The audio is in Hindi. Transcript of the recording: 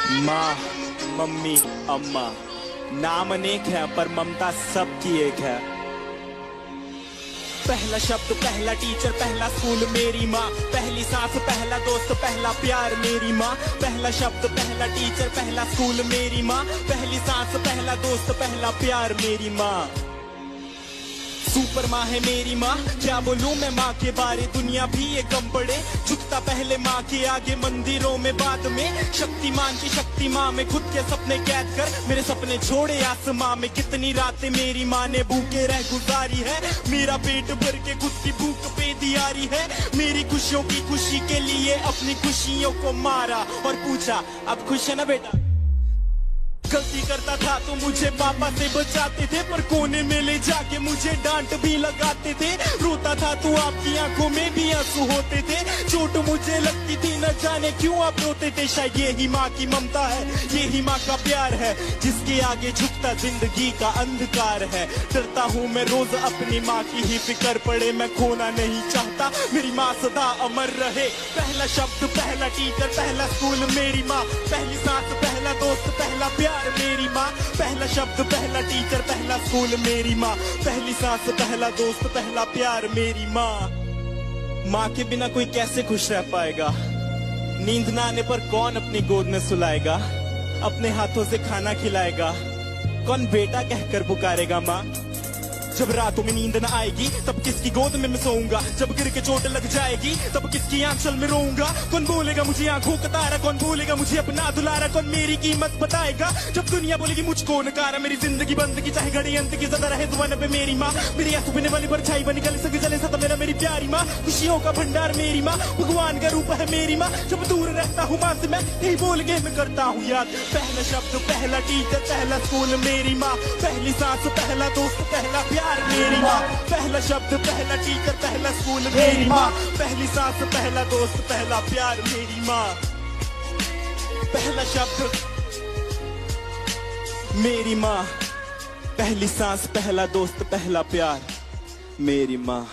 माँ, मम्मी, अम्मा, नाम अनेक है पर ममता सबकी एक है। पहला शब्द, पहला टीचर, पहला स्कूल मेरी माँ, पहली सांस, पहला दोस्त, पहला प्यार मेरी माँ। पहला शब्द, पहला टीचर, पहला स्कूल मेरी माँ, पहली सांस, पहला दोस्त, पहला प्यार मेरी माँ। सुपर माँ है मेरी माँ, क्या बोलूं मैं माँ के बारे, दुनिया भी ये कम पड़े। झुकता पहले माँ के आगे, मंदिरों में बाद में। शक्तिमान की शक्ति माँ में खुद के सपने कैद कर मेरे सपने छोड़े आसमां में। कितनी रातें मेरी माँ ने भूखे रह गुजारी है, मेरा पेट भर के खुद की भूख पे दियारी है। मेरी खुशियों की खुशी के लिए अपनी खुशियों को मारा और पूछा अब खुश है ना बेटा। गलती करता था तो मुझे पापा से बचाते थे, पर कोने में ले जाके मुझे डांट भी लगाते थे। रोता था तो आपकी आंखों में भी आंसू होते थे। चोट मुझे लगती थी न जाने क्यों आप रोते थे। शायद यही माँ की ममता है, यही माँ का प्यार है, जिसके आगे झुकता जिंदगी का अंधकार है। डरता हूँ मैं रोज अपनी माँ की ही फिक्र पड़े, मैं खोना नहीं चाहता मेरी माँ सदा अमर रहे। पहला शब्द, पहला टीचर, पहला स्कूल मेरी माँ, पहली सांस, पहला दोस्त, पहला प्यार मेरी माँ। पहला शब्द, पहला टीचर, पहला स्कूल मेरी माँ, पहली सांस, पहला दोस्त, पहला प्यार मेरी माँ। माँ के बिना कोई कैसे खुश रह पाएगा, नींद ना आने पर कौन अपनी गोद में सुलाएगा, अपने हाथों से खाना खिलाएगा, कौन बेटा कहकर पुकारेगा माँ। जब रातों में नींद न आएगी तब किसकी गोद में मैं सोऊंगा, जब गिर के चोट लग जाएगी तब किसकी आंचल में रोऊंगा। कौन बोलेगा मुझे आंखों का तारा, कौन बोलेगा मुझे अपना दुलारा, कौन मेरी कीमत बताएगा जब दुनिया बोलेगी मुझको नकारा। मेरी जिंदगी बंद की चाहे घड़ी अंत की ज़्यादा रहे जुबान पे मेरी माँ, मेरी आंसू पीने वाली परछाई बनी गले से जले सदा मेरा मेरी प्यारी माँ। खुशियों का भंडार मेरी माँ, भगवान का रूप है मेरी माँ। जब दूर रहता हूँ माँ से मैं यही बोल के मैं करता हूँ याद। पहला शब्द, पहला टीचर, पहला स्कूल मेरी माँ, पहली सांस, पहला दोस्त, पहला प्यार मेरी माँ। पहला शब्द, पहला टीचर, पहला स्कूल मेरी माँ, पहली सांस, पहला दोस्त, पहला प्यार मेरी माँ। पहला शब्द मेरी माँ, पहली सांस, पहला दोस्त, पहला प्यार मेरी माँ।